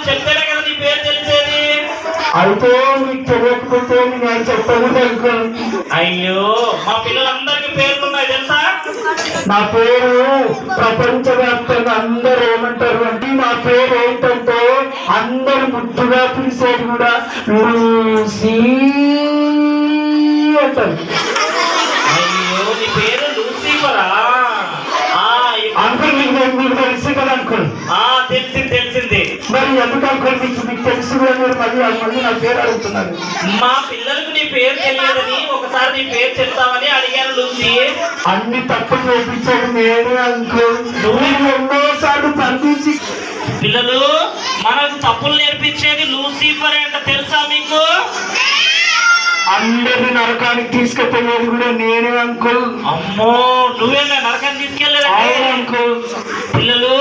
చెప్తేనే కదా నీ పేరు తెలిసేది. అయితే మీకు తెలియకపోతే నేను చెప్పాను అంకుల్. అయ్యో మా పిల్లలందరికీ పేర్లు ఉన్నాయి తెలుసా? నా పేరు ప్రపంచవ్యాప్తంగా అందరూ ఏమంటారు అంటే నా పేరు ఏంటంటే అందరు ముద్దుగా పిలిచేది కూడా లూసీ అంటారు. అయ్యో నీ పేరు లూసిఫరా? అంకుల్ మీకు తెలుసు కదా అంకుల్. తెలిసింది. మరి ఎందుకు అంకుల్ మీకు తెలుసు మీరు మళ్ళీ నా పేరు అడుగుతున్నారు? మా పిల్లలకు నీ పేరు తెలియదని ఒకసారి నీ పేరు చెప్తామని అడిగాను లూసీ. అన్ని తప్పు చేయించాడు నేనే అంకుల్. నువ్వు ఎన్నోసార్లు పంపించి పిల్లలు మనకు తప్పులు నేర్పించేది లూసిఫర్ అంట తెలుసా మీకు? అందరిని నరకానికి తీసుకెళ్ళేది కూడా నేనే అంకుల్. అమ్మో నువ్వేనా నరకానికి తీసుకెళ్ళలేదు అంకుల్? పిల్లలు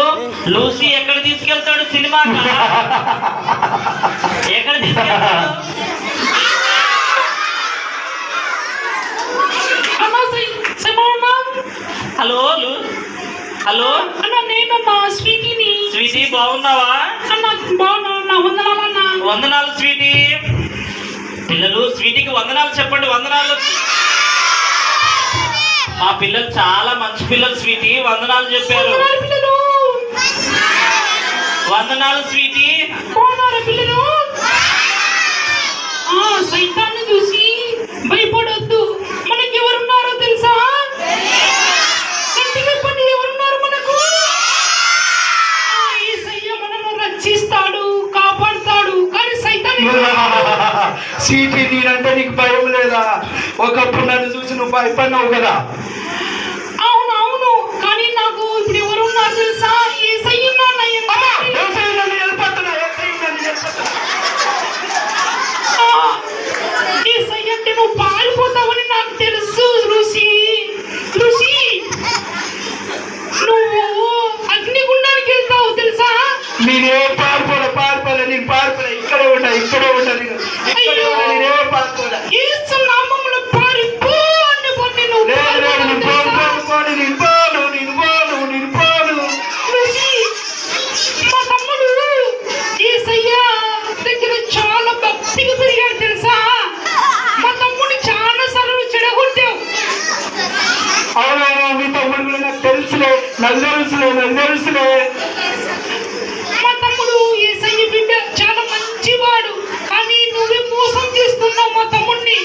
లూసీ ఎక్కడ తీసుకెళ్తాడు సినిమా? ఎక్కడ తీసుకెళ్తాడు? హలో హలో నేనమ్మా స్వీటీని. స్వీటీ బాగున్నావా? బాగున్నా. వందనాలు స్వీటీ. పిల్లలు స్వీటీకి వందనాలు చెప్పండి. వందనాలు. మా పిల్లలు చాలా మంచి పిల్లలు స్వీటీ, వందనాలు చెప్పారు. వందనాలు స్వీటీ. పిల్లలు సైతాన్ని చూసి భయపడొద్దు. మనకి ఎవరున్నారో తెలుసా? ఎవరున్నారు మనకు? యేసయ్య మనల్ని రక్షిస్తాడు, కాపాడుతాడు. కానీ సైతాన్ని సీటీ నేనంటే నీకు భయం లేదా? ఒకప్పుడు నన్ను చూసి నువ్వు భయపడినావు కదా. అవును కానీ నాకు ఇప్పుడు ఎవరున్నారు తెలుసా? యేసయ్య అంటే నువ్వు పారిపోతావని నాకు తెలుసు ఋషి. నువ్వు అగ్నిగుండానికి వెళ్తావు తెలుసా? నేనే పారిపోలే నేను పారిపోలే. ఇక్కడే ఉండాలి. నేనే పారిపోలే. నామంలో పారిపో అని కొన్ని నువ్వు మా తమ్ముడు యేసయ్య దగ్గర చాలా భక్తిగా పెరిగాడు తెలుసా? మా తమ్ముడు చాలా సార్లు చెడగొట్టావు. అవునవును మీ తమ్ముడు కూడా నాకు తెలుసులే. మా తమ్ముడు యేసయ్య బిడ్డ చాలా మంచివాడు. కానీ నువ్వే మోసం చేస్తున్నావు మా తమ్ముడిని.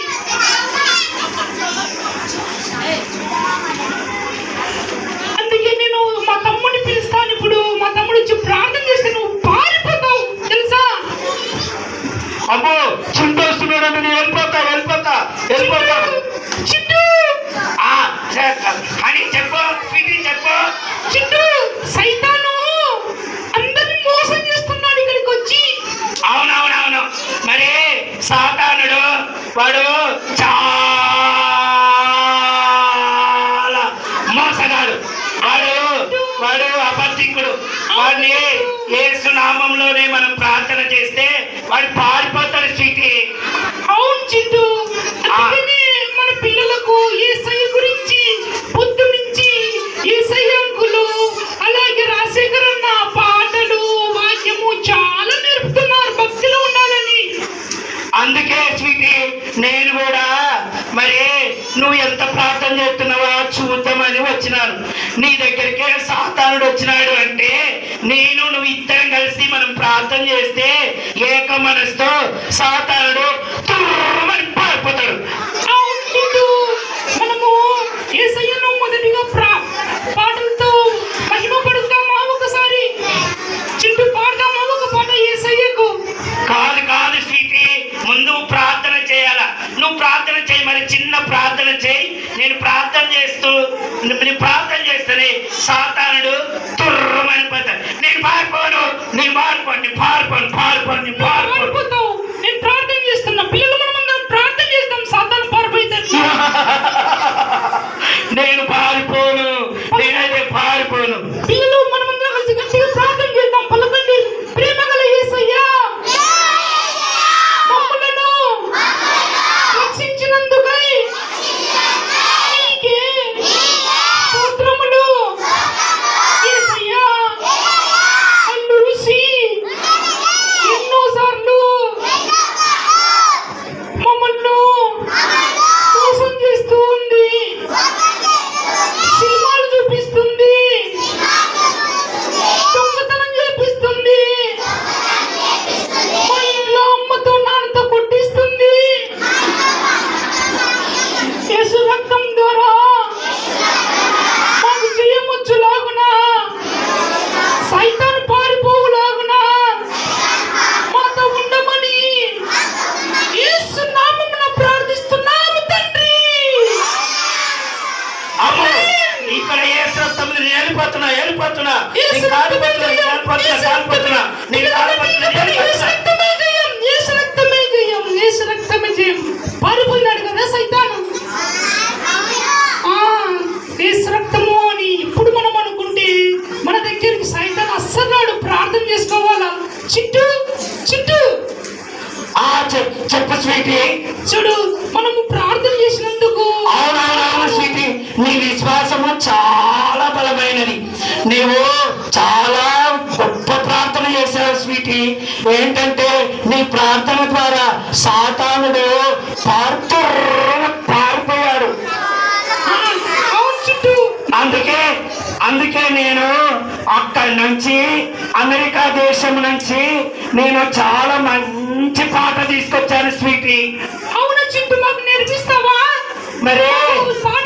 అందుకే నేను మా తమ్ముడిని పిలుస్తాను. ఇప్పుడు మా తమ్ముడు వచ్చి ప్రార్థన చేస్తే నువ్వు పారిపోతావు తెలుసా? అమ్మో చింతొస్తున్నాడు. నేను వెళ్ళిపోతా. చిట్టు అని చెప్పు స్వీటీ చెప్పు. చిట్టు సైతాను అందరిని మోసం చేస్తున్నాడు ఇక్కడికి వచ్చి. అవునవునవును. మరి సాతానుడు వాడు చాలా మోసగాడు. వాడు అబద్ధికుడు. వాడిని యేసు నామంలోనే మనం ప్రార్థన చేస్తే వాడు పారిపోతాడు స్వీటీ. అవును చిట్టు. మన పిల్లలకు యేసయ్య గురించి పొద్దు నుంచి యేసయ్య అంకులు అలాగే రాజశేఖర్ అన్న పాటలు వాక్యము చాలా నేర్పుతున్నారు భక్తిలో ఉండాలని. అందుకే స్వీటీ నేను కూడా మరి నువ్వు ఎంత ప్రార్థన చేస్తున్నావో చూద్దామని వచ్చినాను. నీ దగ్గరికే సాతానుడు వచ్చినాడు అంటే నువ్వు ఇద్దరం కలిసి మనం ప్రార్థన చేస్తే ఏక మనసుతో సాతానుడు తుర్రుమని పారిపోతాడు. మనము యేసయ్యను మొదటిగా పాటలతో మహిమ పడుతామా? ఒకసారి చింటూ పాడతామా ఒక పాట యేసయ్యకు? కాదు స్వీటీ, ముందు ప్రార్థన చేయాలా. నువ్వు ప్రార్థన చేయి. మరి చిన్న ప్రార్థన చేయి. నేను ప్రార్థన చేస్తేనే సాతానుడు తుర్రమని పోతాడు. నేను పారిపోతావు. నేను ప్రార్థన చేస్తున్నా. పిల్లలు మనమందరం ప్రార్థన చేస్తాం. సాతాను పారిపోతాడు. నేనైతే పారిపోను. పిల్లలు మనమందరం కలిసి గట్టిగా ప్రార్థన చేద్దాం. పలకండి. ప్రేమ గల యేసయ్యా మమ్మలను రక్షించినందుకై నీకే స్తోత్రములు. యేసయ్యా హల్లెలూయా. చెప్పు స్వీటీ. చూడు మనము ప్రార్థన చేసినందుకు అవునవునవును స్వీటీ, నీ విశ్వాసము చాలా బలమైనది. నీవు చాలా గొప్ప ప్రార్థన చేశావు స్వీటీ. ఏంటంటే నీ ప్రార్థన ద్వారా సాతానుడు పారిపోయాడు. అవును చింటూ. అందుకే నేను అక్కడి నుంచి అమెరికా దేశం నుంచి నేను చాలా మంచి పాట తీసుకొచ్చాను స్వీటీ. అవునా చింటూ, మాకు నేర్పిస్తావా? మరి పాట